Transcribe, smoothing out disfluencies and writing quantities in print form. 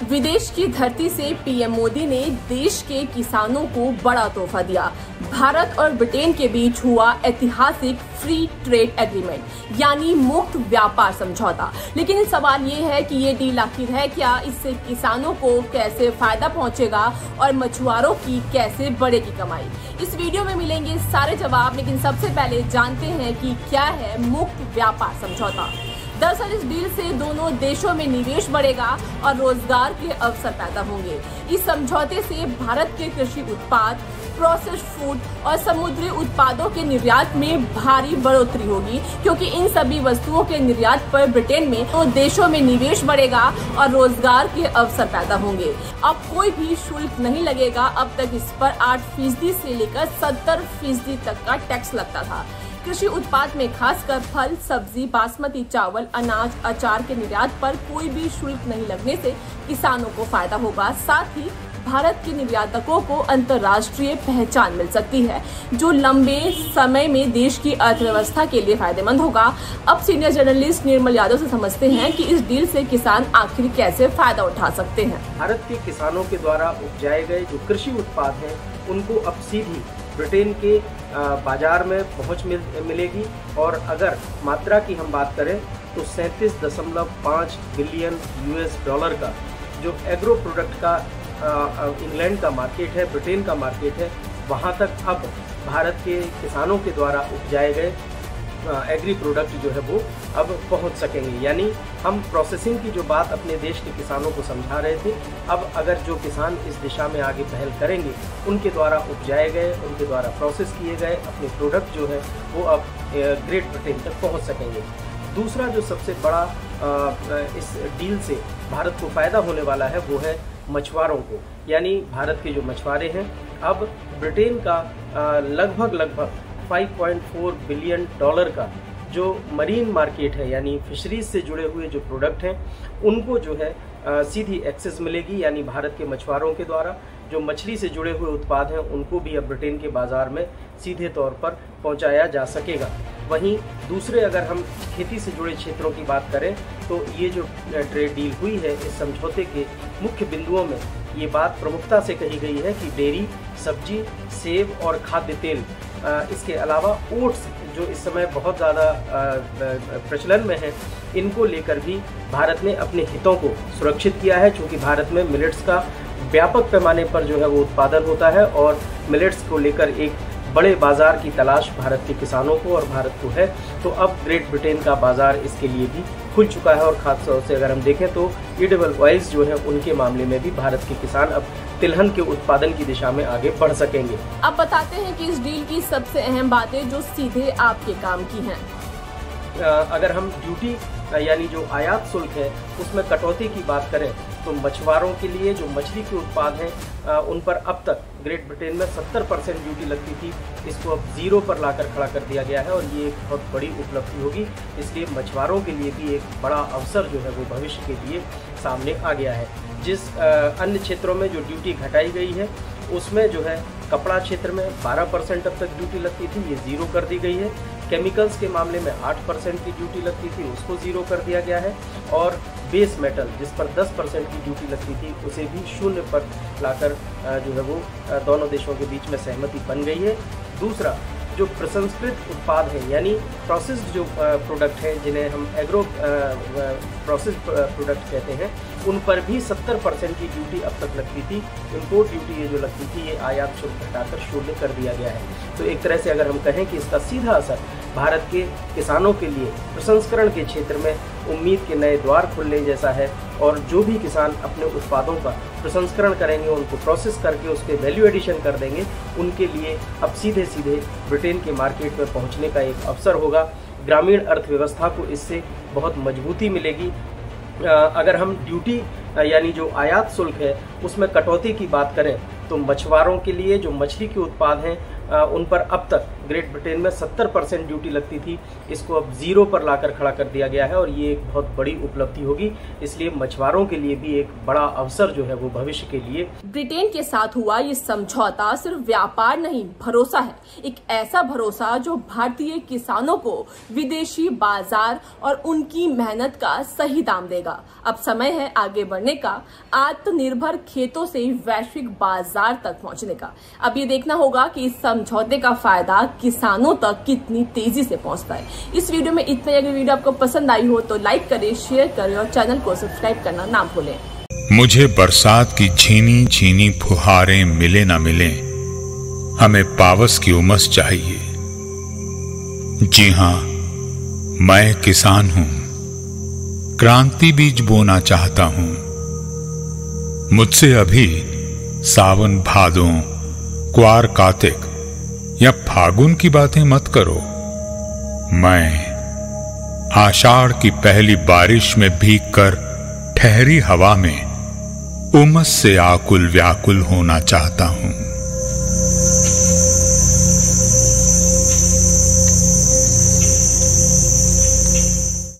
विदेश की धरती से पीएम मोदी ने देश के किसानों को बड़ा तोहफा दिया। भारत और ब्रिटेन के बीच हुआ ऐतिहासिक फ्री ट्रेड एग्रीमेंट यानी मुक्त व्यापार समझौता। लेकिन सवाल ये है कि ये डील आखिर है क्या, इससे किसानों को कैसे फायदा पहुंचेगा और मछुआरों की कैसे बढ़ेगी कमाई। इस वीडियो में मिलेंगे सारे जवाब, लेकिन सबसे पहले जानते हैं कि क्या है मुक्त व्यापार समझौता। दरअसल इस डील से दोनों देशों में निवेश बढ़ेगा और रोजगार के अवसर पैदा होंगे। इस समझौते से भारत के कृषि उत्पाद, प्रोसेस्ड फूड और समुद्री उत्पादों के निर्यात में भारी बढ़ोतरी होगी, क्योंकि इन सभी वस्तुओं के निर्यात पर ब्रिटेन में तो देशों में निवेश बढ़ेगा और रोजगार के अवसर पैदा होंगे। अब कोई भी शुल्क नहीं लगेगा। अब तक इस पर 8% से लेकर 70% तक का टैक्स लगता था। कृषि उत्पाद में खासकर फल, सब्जी, बासमती चावल, अनाज, अचार के निर्यात पर कोई भी शुल्क नहीं लगने से किसानों को फायदा होगा। साथ ही भारत के निर्यातकों को अंतर्राष्ट्रीय पहचान मिल सकती है, जो लंबे समय में देश की अर्थव्यवस्था के लिए फायदेमंद होगा। अब सीनियर जर्नलिस्ट निर्मल यादव से समझते हैं कि इस डील से किसान आखिर कैसे फायदा उठा सकते हैं। भारत के किसानों के द्वारा उपजाए गए जो कृषि उत्पाद हैं, उनको अब सीधी ब्रिटेन के बाजार में पहुंच मिलेगी। और अगर मात्रा की हम बात करें तो 37.5 बिलियन US$ का जो एग्रो प्रोडक्ट का इंग्लैंड का मार्केट है, ब्रिटेन का मार्केट है, वहां तक अब भारत के किसानों के द्वारा उपजाए गए एग्री प्रोडक्ट जो है वो अब पहुंच सकेंगे। यानी हम प्रोसेसिंग की जो बात अपने देश के किसानों को समझा रहे थे, अब अगर जो किसान इस दिशा में आगे पहल करेंगे, उनके द्वारा उपजाए गए, उनके द्वारा प्रोसेस किए गए अपने प्रोडक्ट जो है वो अब ग्रेट ब्रिटेन तक पहुंच सकेंगे। दूसरा जो सबसे बड़ा इस डील से भारत को फ़ायदा होने वाला है वो है मछुआरों को। यानी भारत के जो मछुआरे हैं, अब ब्रिटेन का लगभग 5.4 बिलियन डॉलर का जो मरीन मार्केट है, यानी फिशरीज से जुड़े हुए जो प्रोडक्ट हैं, उनको जो है सीधी एक्सेस मिलेगी। यानी भारत के मछुआरों के द्वारा जो मछली से जुड़े हुए उत्पाद हैं, उनको भी अब ब्रिटेन के बाज़ार में सीधे तौर पर पहुंचाया जा सकेगा। वहीं दूसरे अगर हम खेती से जुड़े क्षेत्रों की बात करें तो ये जो ट्रेड डील हुई है, इस समझौते के मुख्य बिंदुओं में ये बात प्रमुखता से कही गई है कि डेयरी, सब्जी, सेब और खाद्य तेल, इसके अलावा ओट्स जो इस समय बहुत ज़्यादा प्रचलन में है, इनको लेकर भी भारत ने अपने हितों को सुरक्षित किया है। चूँकि भारत में मिलेट्स का व्यापक पैमाने पर जो है वो उत्पादन होता है और मिलेट्स को लेकर एक बड़े बाजार की तलाश भारत के किसानों को और भारत को है, तो अब ग्रेट ब्रिटेन का बाजार इसके लिए भी खुल चुका है। और खास तौर से अगर हम देखें तो एडिबल ऑयल्स जो है, उनके मामले में भी भारत के किसान अब तिलहन के उत्पादन की दिशा में आगे बढ़ सकेंगे। अब बताते हैं कि इस डील की सबसे अहम बातें जो सीधे आपके काम की हैं। अगर हम ड्यूटी यानी जो आयात शुल्क है उसमें कटौती की बात करें तो मछुआरों के लिए जो मछली के उत्पाद हैं उन पर अब तक ग्रेट ब्रिटेन में 70% ड्यूटी लगती थी, इसको अब 0 पर लाकर खड़ा कर दिया गया है और ये एक बहुत बड़ी उपलब्धि होगी। इसलिए मछुआरों के लिए भी एक बड़ा अवसर जो है वो भविष्य के लिए सामने आ गया है। जिस अन्य क्षेत्रों में जो ड्यूटी घटाई गई है उसमें जो है कपड़ा क्षेत्र में 12% अब तक ड्यूटी लगती थी, ये 0 कर दी गई है। केमिकल्स के मामले में 8% की ड्यूटी लगती थी, उसको 0 कर दिया गया है। और बेस मेटल जिस पर 10% की ड्यूटी लगती थी, उसे भी 0 पर लाकर जो है वो दोनों देशों के बीच में सहमति बन गई है। दूसरा, जो प्रसंस्कृत उत्पाद हैं यानी प्रोसेस्ड जो प्रोडक्ट हैं, जिन्हें हम एग्रो प्रोसेस प्रोडक्ट कहते हैं, उन पर भी 70% की ड्यूटी अब तक लगती थी। इम्पोर्ट ड्यूटी ये जो लगती थी, ये आयात शुल्क घटाकर 0 कर दिया गया है। तो एक तरह से अगर हम कहें कि इसका सीधा असर भारत के किसानों के लिए प्रसंस्करण के क्षेत्र में उम्मीद के नए द्वार खुलने जैसा है। और जो भी किसान अपने उत्पादों का प्रसंस्करण करेंगे, उनको प्रोसेस करके उसके वैल्यू एडिशन कर देंगे, उनके लिए अब सीधे ब्रिटेन के मार्केट में पहुंचने का एक अवसर होगा। ग्रामीण अर्थव्यवस्था को इससे बहुत मजबूती मिलेगी। अगर हम ड्यूटी यानी जो आयात शुल्क है उसमें कटौती की बात करें तो मछुआरों के लिए जो मछली के उत्पाद हैं उन पर अब तक ग्रेट ब्रिटेन में 70% ड्यूटी लगती थी, इसको अब 0 पर लाकर खड़ा कर दिया गया है और ये एक बहुत बड़ी उपलब्धि होगी। इसलिए मछुआरों के लिए भी एक बड़ा अवसर जो है वो भविष्य के लिए। ब्रिटेन के साथ हुआ ये समझौता सिर्फ व्यापार नहीं, भरोसा है। एक ऐसा भरोसा जो भारतीय किसानों को विदेशी बाजार और उनकी मेहनत का सही दाम देगा। अब समय है आगे बढ़ने का, आत्मनिर्भर खेतों से वैश्विक बाजार तक पहुंचने का। अब ये देखना होगा कि इस समझौते का फायदा किसानों तक कितनी तेजी से पहुंचता है। इस वीडियो में इतना ही। अगर वीडियो आपको पसंद आई हो तो लाइक करें, शेयर करें और चैनल को सब्सक्राइब करना ना भूलें। मुझे बरसात की झीनी झीनी फुहारें मिले ना मिले, हमें पावस की उमस चाहिए। जी हां, मैं किसान हूं, क्रांति बीज बोना चाहता हूं। मुझसे अभी सावन भादों, क्वार कार्तिक या फागुन की बातें मत करो। मैं आषाढ़ की पहली बारिश में भीगकर ठहरी हवा में उमस से आकुल व्याकुल होना चाहता हूं।